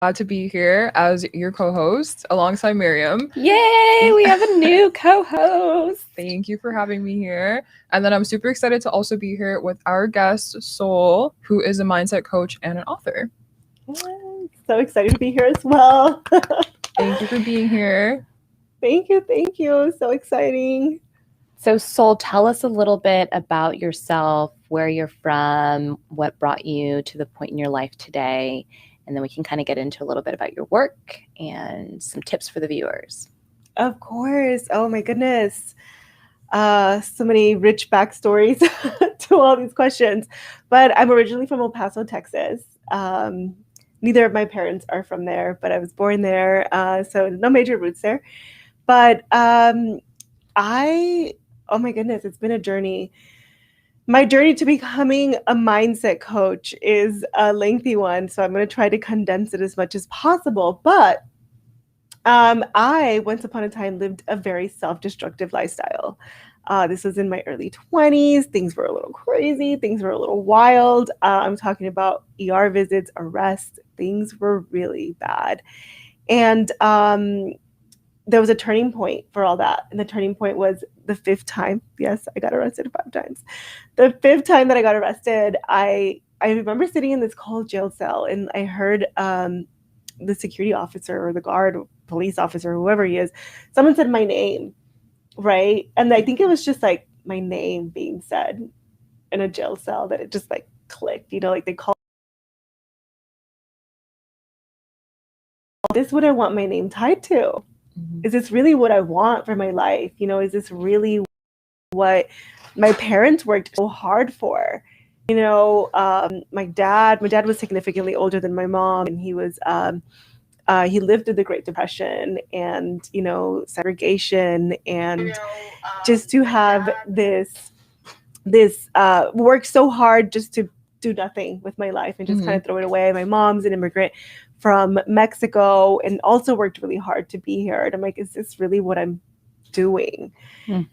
glad to be here as your co-host alongside Miriam. Yay, we have a new co-host. Thank you for having me here. And then I'm super excited to also be here with our guest, Sol, who is a mindset coach and an author. So excited to be here as well. Thank you for being here. Thank you. So exciting. So, Sol, tell us a little bit about yourself, where you're from, what brought you to the point in your life today, and then we can kind of get into a little bit about your work and some tips for the viewers. Of course. Oh my goodness. So many rich backstories to all these questions. But I'm originally from El Paso, Texas. Neither of my parents are from there, but I was born there. So no major roots there. But oh my goodness, it's been a journey. My journey to becoming a mindset coach is a lengthy one, so I'm going to try to condense it as much as possible. But I, once upon a time, lived a very self-destructive lifestyle. This was in my early 20s. Things were a little crazy. Things were a little wild. I'm talking about ER visits, arrests. Things were really bad. And there was a turning point for all that. And the turning point was the 5th time. Yes, I got arrested 5 times. The 5th time that I got arrested, I remember sitting in this cold jail cell and I heard the security officer or the guard, police officer, whoever he is, someone said my name, right? And I think it was just like my name being said in a jail cell that it just like clicked, like they call this what I want my name tied to? Is this really what I want for my life? Is this really what my parents worked so hard for? My dad was significantly older than my mom, and he was he lived through the Great Depression and segregation, and just to have this work so hard just to do nothing with my life and just kind of throw it away. My mom's an immigrant from Mexico and also worked really hard to be here. And I'm like, is this really what I'm doing?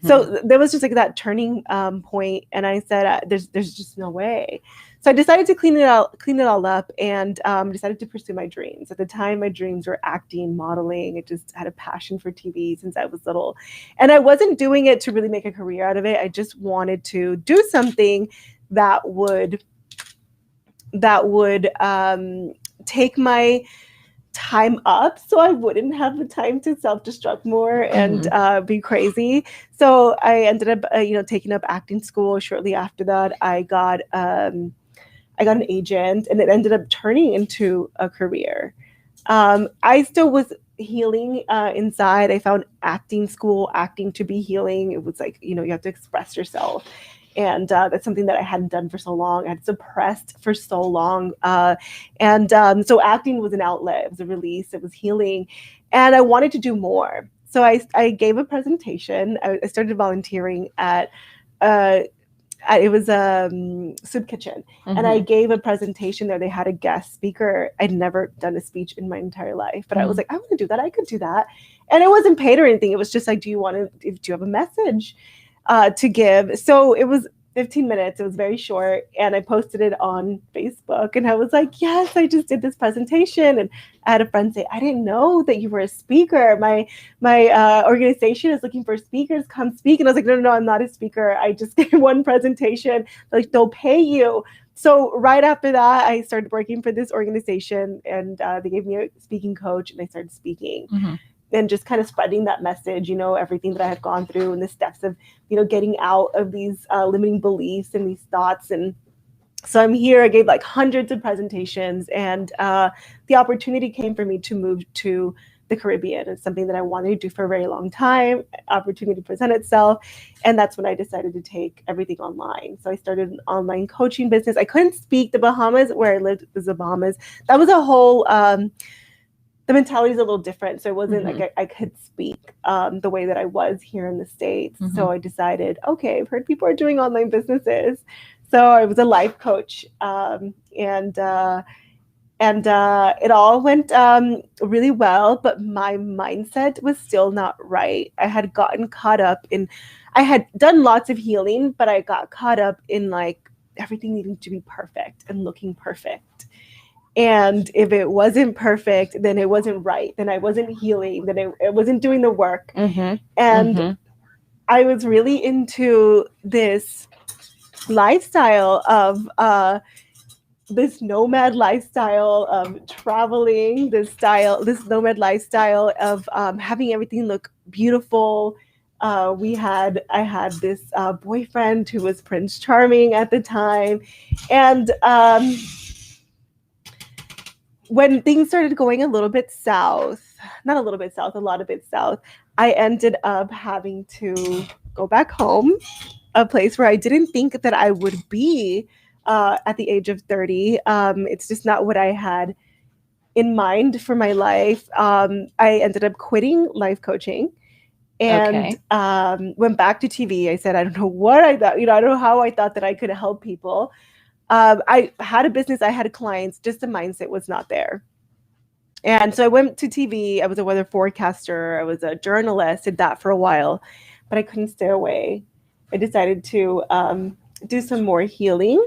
So there was just like that turning point. And I said, there's just no way. So I decided to clean it all up and decided to pursue my dreams. At the time, my dreams were acting, modeling. I just had a passion for TV since I was little. And I wasn't doing it to really make a career out of it. I just wanted to do something that would take my time up so I wouldn't have the time to self-destruct more and be crazy. So I ended up taking up acting school. Shortly after that, I got an agent, and it ended up turning into a career. I still was healing inside. I found acting to be healing. It was like, you have to express yourself. And that's something that I hadn't done for so long. I had suppressed for so long. So acting was an outlet. It was a release. It was healing. And I wanted to do more. So I gave a presentation. I started volunteering at it was a soup kitchen. And I gave a presentation there. They had a guest speaker. I'd never done a speech in my entire life. But I was like, I want to do that. I could do that. And it wasn't paid or anything. It was just like, do you have a message to give? So it was 15 minutes. It was very short. And I posted it on Facebook. And I was like, yes, I just did this presentation. And I had a friend say, I didn't know that you were a speaker. My organization is looking for speakers. Come speak. And I was like, no, I'm not a speaker. I just gave one presentation. Like, they'll pay you. So right after that, I started working for this organization, and they gave me a speaking coach, and I started speaking. And just kind of spreading that message, everything that I had gone through and the steps of, getting out of these limiting beliefs and these thoughts. And so I'm here. I gave like hundreds of presentations, and the opportunity came for me to move to the Caribbean. It's something that I wanted to do for a very long time. Opportunity presented itself. And that's when I decided to take everything online. So I started an online coaching business. I couldn't speak. The Bahamas, where I lived, was the Bahamas. That was a whole... the mentality is a little different. So it wasn't like I could speak the way that I was here in the States. So I decided, okay, I've heard people are doing online businesses. So I was a life coach, and it all went really well, but my mindset was still not right. I had gotten caught up I had done lots of healing, but I got caught up in like everything needing to be perfect and looking perfect. And if it wasn't perfect, then it wasn't right. Then I wasn't healing. Then it wasn't doing the work. And I was really into this lifestyle of this nomad lifestyle of traveling, this nomad lifestyle of having everything look beautiful. I had this boyfriend who was Prince Charming at the time. And when things started going a little bit south, not a little bit south, a lot of it south, I ended up having to go back home, a place where I didn't think that I would be at the age of 30. It's just not what I had in mind for my life. I ended up quitting life coaching and went back to TV. I said, I don't know what I thought, I don't know how I thought that I could help people. I had a business, I had clients, just the mindset was not there. And so I went to TV. I was a weather forecaster. I was a journalist, did that for a while, but I couldn't stay away. I decided to do some more healing.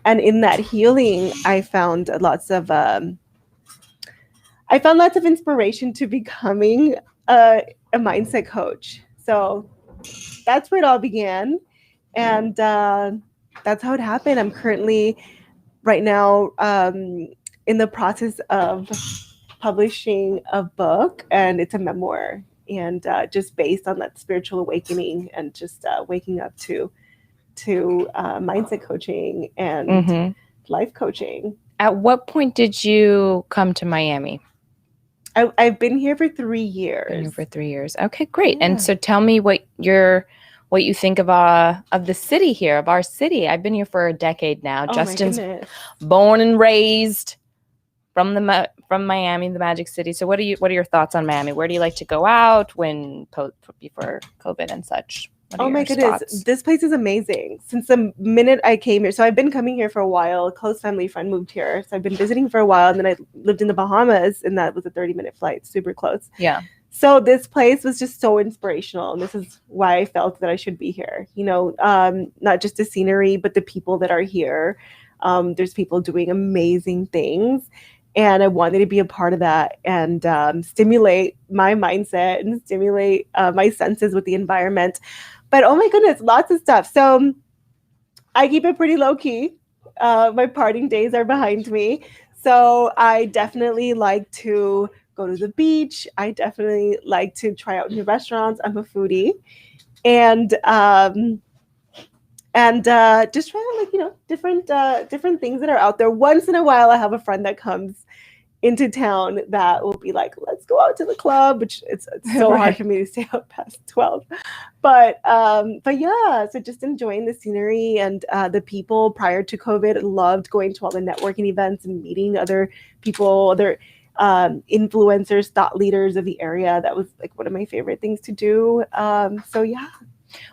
And in that healing, I found lots of inspiration to becoming a mindset coach. So that's where it all began. And that's how it happened. I'm currently right now in the process of publishing a book, and it's a memoir, and just based on that spiritual awakening and just waking up to mindset coaching and life coaching. At what point did you come to Miami? I've been here for 3 years. Been here for 3 years. Okay, great. Yeah. And so tell me what you think of the city here, of our city. I've been here for a decade now. Oh, Justin's born and raised from Miami, the Magic City. So what are your thoughts on Miami? Where do you like to go out before COVID and such? Oh my goodness, this place is amazing. Since the minute I came here, so I've been coming here for a while. A close family friend moved here, so I've been visiting for a while, and then I lived in the Bahamas, and that was a 30-minute flight, super close. Yeah. So this place was just so inspirational, and this is why I felt that I should be here. Not just the scenery, but the people that are here. There's people doing amazing things, and I wanted to be a part of that and stimulate my mindset and stimulate my senses with the environment. But oh my goodness, lots of stuff. So I keep it pretty low key. My partying days are behind me. So I definitely like to go to the beach. I definitely like to try out new restaurants. I'm a foodie. And just try out different things that are out there. Once in a while, I have a friend that comes into town that will be like, let's go out to the club, which it's so hard for me to stay out past 12. But yeah, so just enjoying the scenery and the people. Prior to COVID, loved going to all the networking events and meeting other people, other influencers, thought leaders of the area. That was like one of my favorite things to do. So yeah.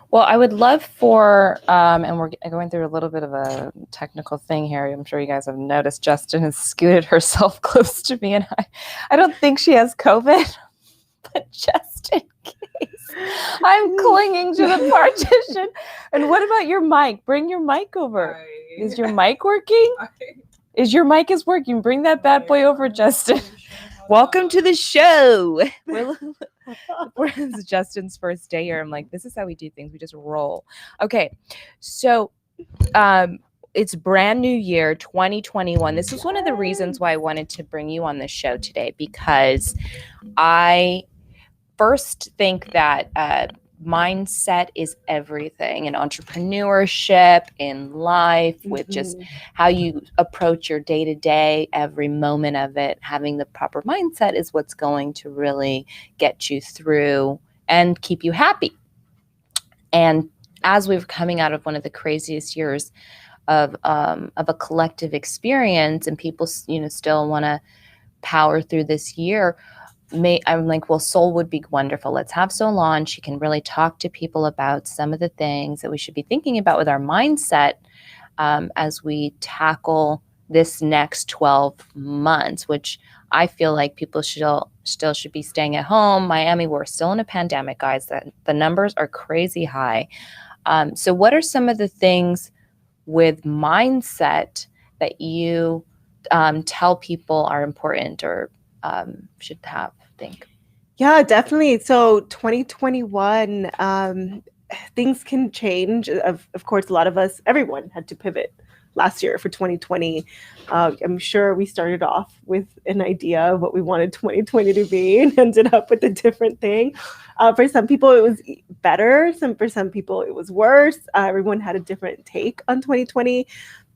Well, I would love for, and we're going through a little bit of a technical thing here. I'm sure you guys have noticed Justin has scooted herself close to me, and I don't think she has COVID, but just in case, I'm clinging to the partition. And what about your mic? Bring your mic over. Is your mic working? Your mic is working. Bring that bad boy over, Justin. Welcome to the show. It's Justin's first day here. I'm like, this is how we do things. We just roll. Okay. So it's brand new year, 2021. This is one of the reasons why I wanted to bring you on the show today, because I first think that mindset is everything in entrepreneurship, in life, with just how you approach your day-to-day, every moment of it. Having the proper mindset is what's going to really get you through and keep you happy. And as we're coming out of one of the craziest years of a collective experience, and people still want to power through this year, I'm like, well, Sol would be wonderful. Let's have Sol on. She can really talk to people about some of the things that we should be thinking about with our mindset as we tackle this next 12 months, which I feel like people still should be staying at home. Miami, we're still in a pandemic, guys. The numbers are crazy high. So what are some of the things with mindset that you tell people are important or should think? Yeah, definitely. So 2021, things can change. Of course, a lot of us, everyone had to pivot last year for 2020. I'm sure we started off with an idea of what we wanted 2020 to be and ended up with a different thing. For some people, it was better. For some people, it was worse. Everyone had a different take on 2020.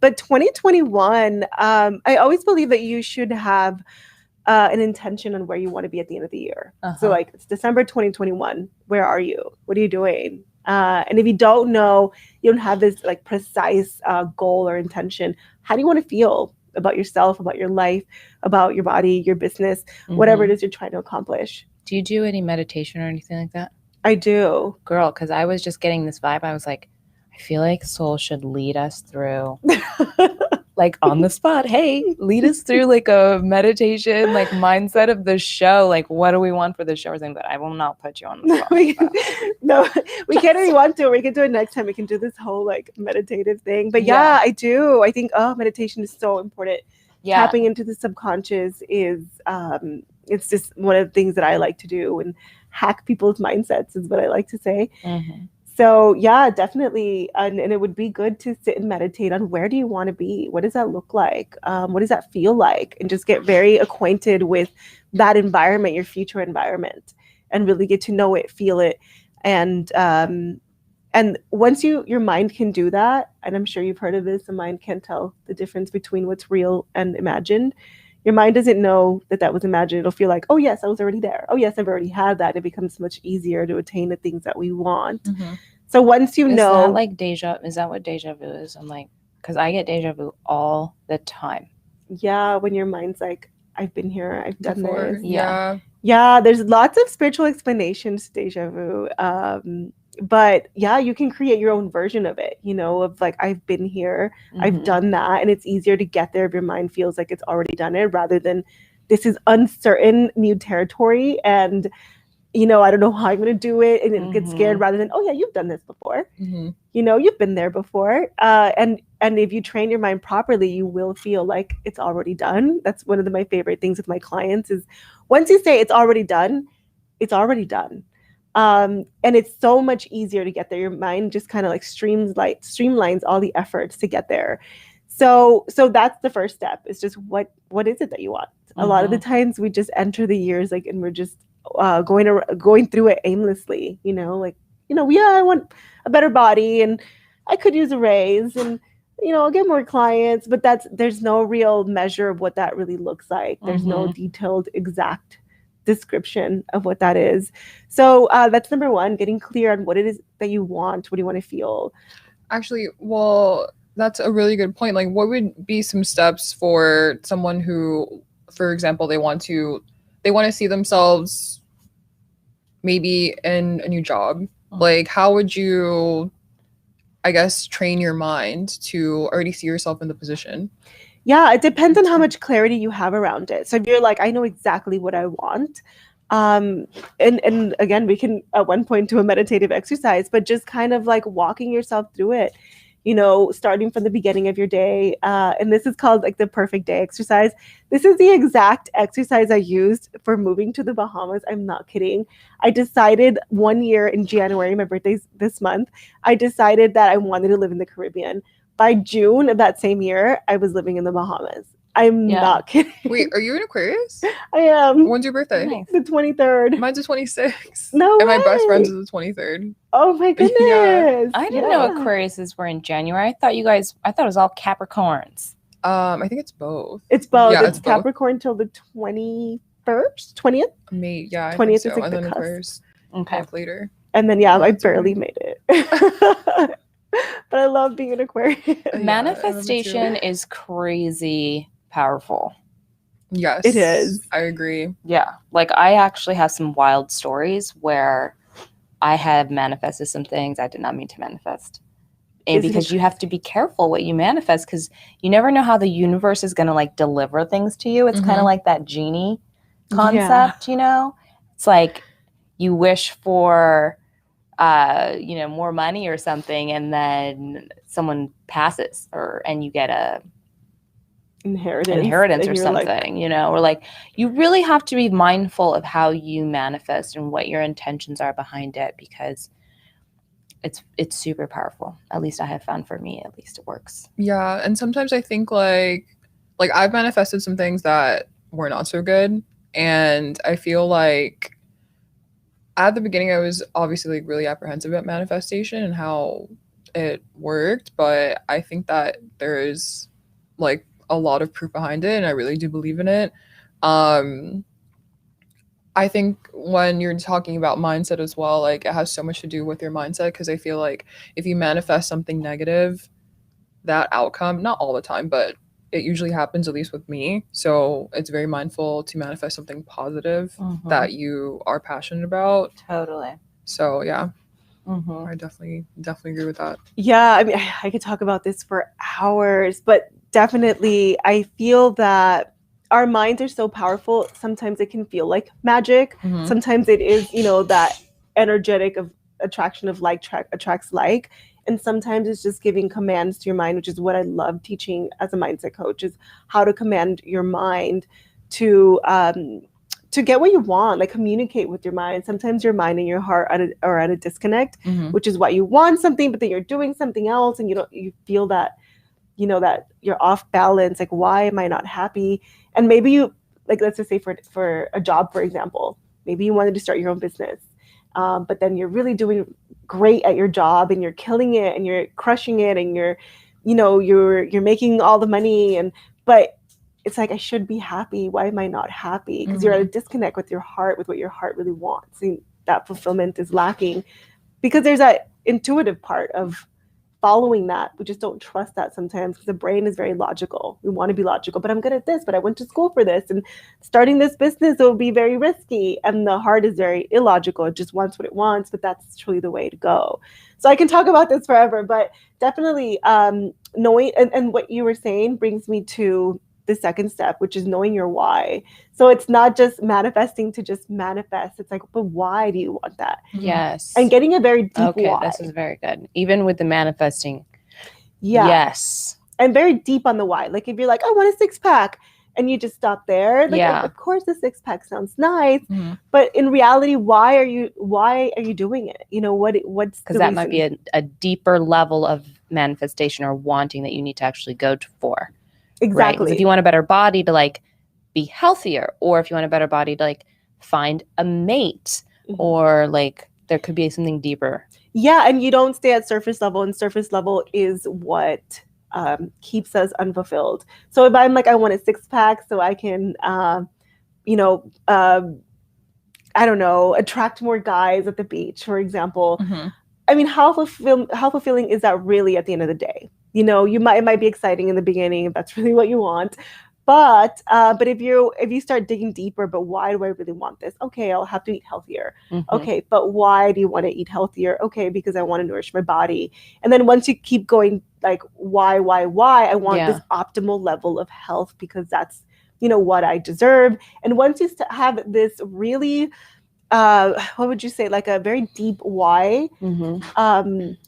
But 2021, I always believe that you should have an intention on where you want to be at the end of the year. So like it's December 2021. Where are you? What are you doing? And if you don't know, you don't have this like precise goal or intention, how do you want to feel about yourself, about your life, about your body, your business, whatever it is you're trying to accomplish? Do you do any meditation or anything like that? I do. Girl, because I was just getting this vibe. I was like, I feel like Soul should lead us through like on the spot, hey, lead us through like a meditation, like mindset of the show. Like, what do we want for the show or something? But I will not put you on the spot. We can't if you want to. We can do it next time. We can do this whole like meditative thing. But yeah, I do. I think meditation is so important. Yeah. Tapping into the subconscious is it's just one of the things that I like to do, and hack people's mindsets is what I like to say. So yeah, definitely. And it would be good to sit and meditate on where do you want to be? What does that look like? What does that feel like? And just get very acquainted with that environment, your future environment, and really get to know it, feel it. And once your mind can do that, and I'm sure you've heard of this, the mind can't tell the difference between what's real and imagined. Your mind doesn't know that was imagined. It'll feel like, oh yes, I was already there. Oh yes, I've already had that. It becomes much easier to attain the things that we want. So once you know, that like is that what deja vu is? I'm like, because I get deja vu all the time. Yeah, when your mind's like, I've been here, I've done this. Yeah, there's lots of spiritual explanations to deja vu. But yeah, you can create your own version of it, of like, I've been here, I've done that. And it's easier to get there if your mind feels like it's already done it, rather than this is uncertain new territory. And, I don't know how I'm going to do it. And it gets scared, rather than, oh yeah, you've done this before. You've been there before. And if you train your mind properly, you will feel like it's already done. That's one of my favorite things with my clients is once you say it's already done, it's already done. And it's so much easier to get there. Your mind just kind of like streamlines all the efforts to get there. So that's the first step, is just what is it that you want? A lot of the times we just enter the years like, and we're just going through it aimlessly, I want a better body and I could use a raise and, I'll get more clients, but there's no real measure of what that really looks like. There's no detailed exact description of what that is. So that's number one, getting clear on what it is that you want. What do you want to feel? Actually, well, that's a really good point. Like, what would be some steps for someone who, for example, they want to see themselves maybe in a new job? Like, how would you, I guess, train your mind to already see yourself in the position? Yeah, it depends on how much clarity you have around it. So if you're like, I know exactly what I want, and again, we can at one point do a meditative exercise, but just kind of like walking yourself through it, starting from the beginning of your day. And this is called like the perfect day exercise. This is the exact exercise I used for moving to the Bahamas. I'm not kidding. I decided one year in January, my birthday's this month, I decided that I wanted to live in the Caribbean. By June of that same year, I was living in the Bahamas. I'm not kidding. Wait, are you an Aquarius? I am. When's your birthday? Nice. The 23rd. Mine's the 26th. No And way. my best friend's is the 23rd. Oh my goodness. Yeah. I didn't know Aquariuses were in January. I thought it was all Capricorns. I think it's both. It's both. Yeah, it's Capricorn till the 21st, 20th? May, yeah. 20th is like and the then cusp. Aquarius later. And then, I That's barely made it. But I love being an Aquarius. Manifestation is crazy powerful. Yes. It is. I agree. Yeah. Like, I actually have some wild stories where I have manifested some things I did not mean to manifest. And because you have to be careful what you manifest, because you never know how the universe is going to like deliver things to you. It's kind of like that genie concept, It's like you wish for more money or something, and then someone passes and you get inheritance or something, you know, or like you really have to be mindful of how you manifest and what your intentions are behind it, because it's super powerful. At least I have found, for me at least, it works. Yeah, and sometimes I think like I've manifested some things that were not so good, and I feel like at the beginning I was obviously like really apprehensive at manifestation and how it worked, but I think that there is like a lot of proof behind it, and I really do believe in it. I think when you're talking about mindset as well, like it has so much to do with your mindset, because I feel like if you manifest something negative, that outcome, not all the time, but it usually happens, at least with me. So it's very mindful to manifest something positive that you are passionate about. Totally. So yeah, I definitely agree with that. Yeah, I mean, I could talk about this for hours, but definitely I feel that our minds are so powerful. Sometimes it can feel like magic. Sometimes it is, you know, that energetic of attraction of like attracts like. And sometimes it's just giving commands to your mind, which is what I love teaching as a mindset coach, is how to command your mind to get what you want, like communicate with your mind. Sometimes your mind and your heart are at a disconnect, which is why you want something, but then you're doing something else, and you feel that, you know, that you're off balance. Like, why am I not happy? And maybe you, like, let's just say for a job, for example, maybe you wanted to start your own business, but then you're really doing great at your job and you're killing it and you're crushing it and you're making all the money, but it's like, I should be happy. Why am I not happy? Because you're at a disconnect with your heart, with what your heart really wants. And that fulfillment is lacking because there's that intuitive part of following that. We just don't trust that sometimes because the brain is very logical. We want to be logical, but I'm good at this, but I went to school for this, and starting this business will be very risky. And the heart is very illogical. It just wants what it wants, but that's truly the way to go. So I can talk about this forever, but definitely knowing, and what you were saying brings me to the second step, which is knowing your why. So it's not just manifesting to just manifest. It's like, but why do you want that? Yes. And getting a very deep why. This is very good. Even with the manifesting. Yeah. Yes. And very deep on the why. Like if you're like, I want a 6-pack, and you just stop there. Like, of course the 6-pack sounds nice, but in reality, why are you doing it? You know, what's because that might be a deeper level of manifestation or wanting that you need to actually go for. Exactly. Right? If you want a better body to like be healthier, or if you want a better body to like find a mate, or like there could be something deeper. Yeah, and you don't stay at surface level, and surface level is what keeps us unfulfilled. So if I'm like, I want a 6-pack so I can, I don't know, attract more guys at the beach, for example. I mean, how fulfilling is that really at the end of the day? You know, it might be exciting in the beginning if that's really what you want, but if you start digging deeper, but why do I really want this? Okay, I'll have to eat healthier. Okay, but why do you want to eat healthier? Okay, because I want to nourish my body. And then once you keep going, like why? I want this optimal level of health because that's, you know, what I deserve. And once you have this really what would you say, like a very deep why,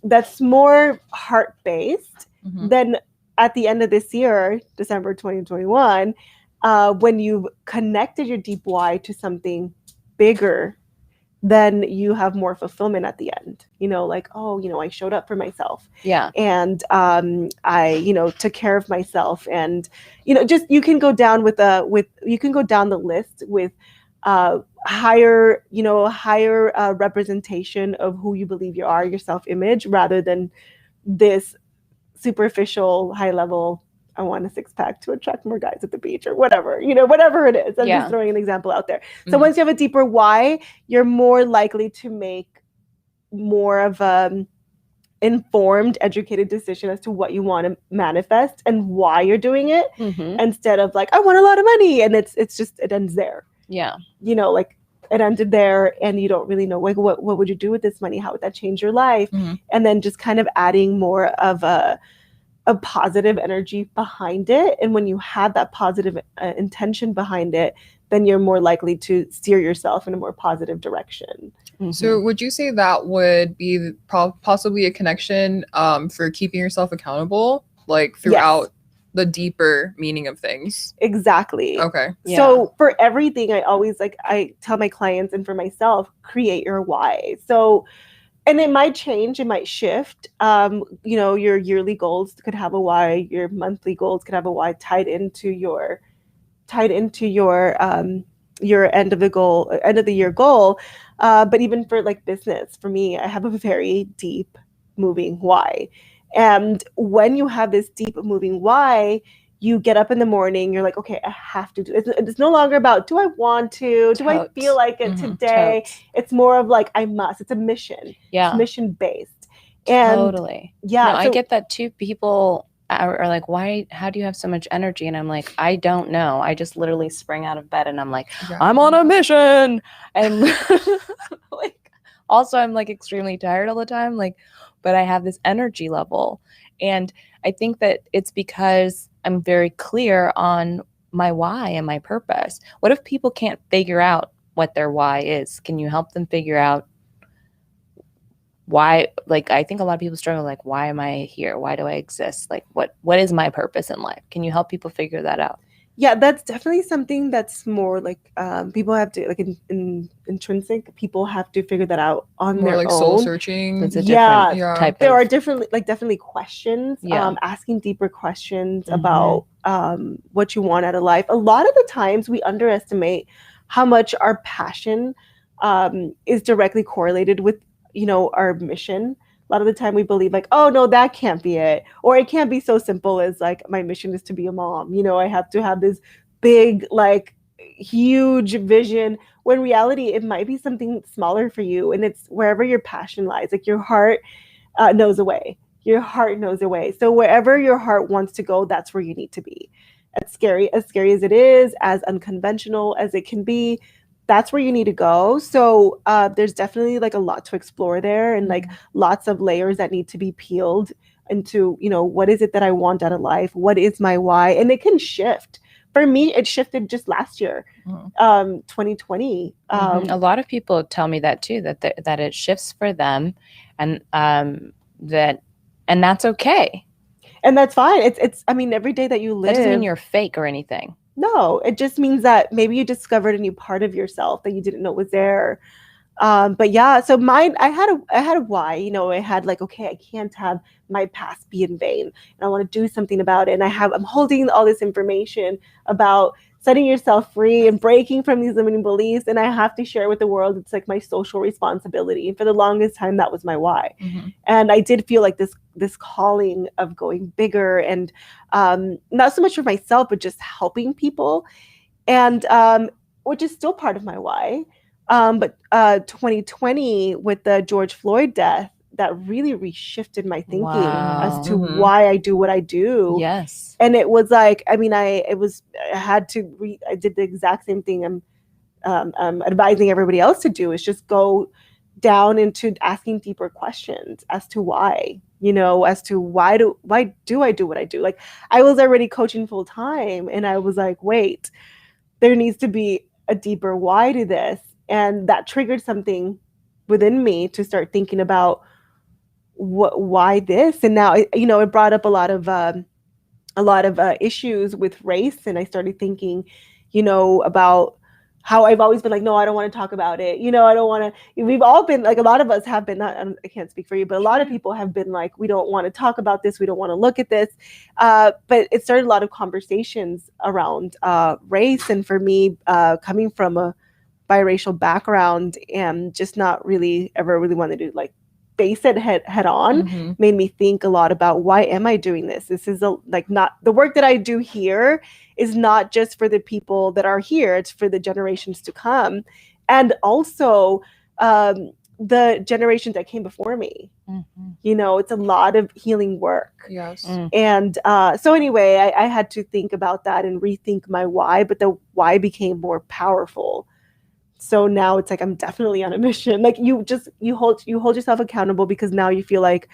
that's more heart-based, then at the end of this year, December 2021, when you've connected your deep why to something bigger, then you have more fulfillment at the end. You know, like, oh, you know, I showed up for myself. Yeah. And I, you know, took care of myself. And, you know, just you can go down the list with higher representation of who you believe you are, your self-image, rather than this superficial, high level, I want a 6-pack to attract more guys at the beach, or whatever, you know, whatever it is. I'm just throwing an example out there. So once you have a deeper why, you're more likely to make more of a informed, educated decision as to what you want to manifest and why you're doing it, instead of like, I want a lot of money, and it ends there. Yeah. You know, like it ended there, and you don't really know, like, what would you do with this money? How would that change your life? And then just kind of adding more of a positive energy behind it. And when you have that positive intention behind it, then you're more likely to steer yourself in a more positive direction. So would you say that would be possibly a connection for keeping yourself accountable, like throughout the deeper meaning of things. Exactly. Okay. So for everything, I tell my clients and for myself, create your why. So, and it might change, it might shift. Your yearly goals could have a why, your monthly goals could have a why tied into your end of the year goal. But even for like business, for me, I have a very deep moving why. And when you have this deep moving why, you get up in the morning, you're like, okay, I have to do it. It's no longer about, do I want to? Do I feel like it today? It's more of like, I must. It's a mission. Yeah. It's mission based. And totally. Yeah. No, I get that too. People are like, how do you have so much energy? And I'm like, I don't know. I just literally spring out of bed and I'm like, I'm on a mission. And like, also I'm like extremely tired all the time. Like, but I have this energy level. And I think that it's because I'm very clear on my why and my purpose. What if people can't figure out what their why is? Can you help them figure out why? Like, I think a lot of people struggle, like, why am I here? Why do I exist? Like, what is my purpose in life? Can you help people figure that out? Yeah, that's definitely something that's more like people have to, like in intrinsic, people have to figure that out on more their like own. Soul searching. It's a different type there are different, like definitely questions, Yeah. Asking deeper questions about what you want out of life. A lot of the times we underestimate how much our passion is directly correlated with, our mission. A lot of the time we believe like, oh no, that can't be it. Or it can't be so simple as like, my mission is to be a mom. I have to have this big, like huge vision, when in reality, it might be something smaller for you. And it's wherever your passion lies, like your heart knows a way. Your heart knows a way. So wherever your heart wants to go, that's where you need to be. As scary as it is, as unconventional as it can be, that's where you need to go. So there's definitely like a lot to explore there, and like lots of layers that need to be peeled into, what is it that I want out of life? What is my why? And it can shift. For me, it shifted just last year, 2020. A lot of people tell me that too, that it shifts for them, and that's okay. And that's fine. It's I mean, every day that you live. That doesn't mean you're fake or anything. No, it just means that maybe you discovered a new part of yourself that you didn't know was there. But yeah, so mine, I had a why. I had like, okay, I can't have my past be in vain, and I want to do something about it. And I'm holding all this information about setting yourself free and breaking from these limiting beliefs, and I have to share with the world. It's like my social responsibility. And for the longest time, that was my why. And I did feel like this calling of going bigger, and not so much for myself, but just helping people, and which is still part of my why. But 2020, with the George Floyd death, that really reshifted my thinking as to why I do what I do. Yes. And it was like, I mean, I did the exact same thing I'm advising everybody else to do, is just go down into asking deeper questions as to why, as to why do I do what I do? Like, I was already coaching full time, and I was like, wait, there needs to be a deeper why to this. And that triggered something within me to start thinking about why this. And now, it brought up a lot of issues with race. And I started thinking, about how I've always been like, no, I don't want to talk about it. I don't want to. We've all been like, a lot of us have been. I can't speak for you, but a lot of people have been like, we don't want to talk about this. We don't want to look at this. But it started a lot of conversations around race. And for me, coming from a biracial background and just not really ever really wanted to like face it head on, made me think a lot about, why am I doing this? This is not the work that I do here is not just for the people that are here, it's for the generations to come, and also the generations that came before me. It's a lot of healing work. Yes. And so anyway, I had to think about that and rethink my why, but the why became more powerful. So now it's like, I'm definitely on a mission. Like, you hold yourself accountable, because now you feel like,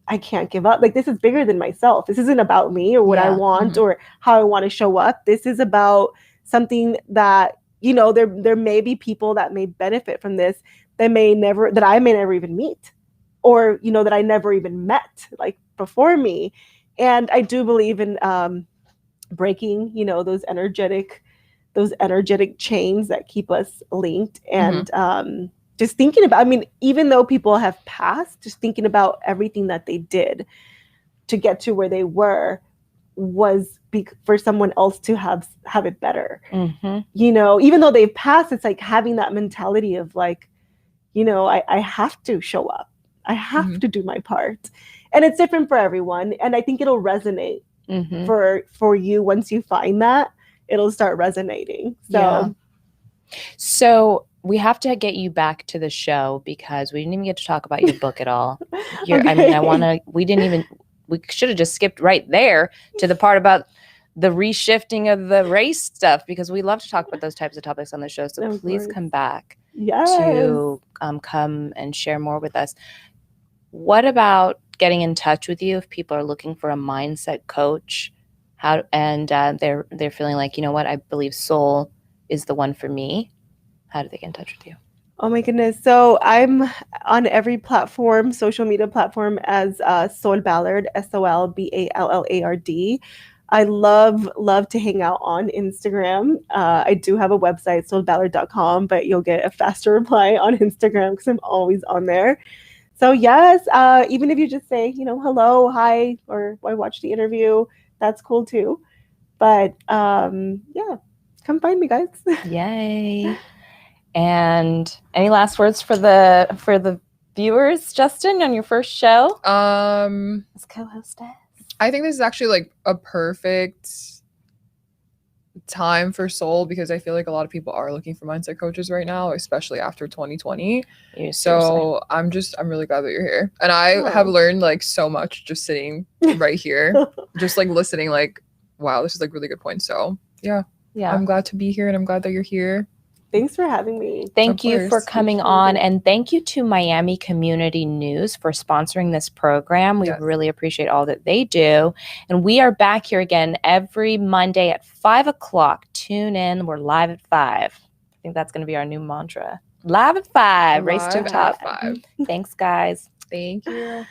I can't give up. Like, this is bigger than myself. This isn't about me or what I want or how I want to show up. This is about something that, there may be people that may benefit from this that I may never even meet, or, that I never even met like before me. And I do believe in breaking, those energetic chains that keep us linked. And just thinking about, I mean, even though people have passed, just thinking about everything that they did to get to where they were was for someone else to have it better. Even though they've passed, it's like having that mentality of like, I have to show up. I have to do my part. And it's different for everyone. And I think it'll resonate for you. Once you find that, it'll start resonating. So we have to get you back to the show because we didn't even get to talk about your book at all. I mean, we should have just skipped right there to the part about the reshifting of the race stuff, because we love to talk about those types of topics on the show. So please come back to come and share more with us. What about getting in touch with you if people are looking for a mindset coach? They're feeling like, you know what, I believe soul is the one for me. How do they get in touch with you? Oh my goodness. So I'm on every platform, social media platform, as Sol Ballard, SOLBALLARD. I love to hang out on Instagram. I do have a website, solballard.com, but you'll get a faster reply on Instagram because I'm always on there. So yes, even if you just say, hello, hi, or I watched the interview, that's cool too. But come find me, guys. Yay. And any last words for the viewers, Justin, on your first show? As co-hostess. I think this is actually like a perfect time for Soul, because I feel like a lot of people are looking for mindset coaches right now, especially after 2020. So I'm really glad that you're here. And I have learned like so much just sitting right here, just like listening, like, wow, this is like really good point. So yeah, I'm glad to be here, and I'm glad that you're here. Thanks for having me. Thank you for coming on. And thank you to Miami Community News for sponsoring this program. We really appreciate all that they do. And we are back here again every Monday at 5 o'clock. Tune in. We're live at 5. I think that's going to be our new mantra. Live at 5. Race to the top. 5. Thanks, guys. Thank you.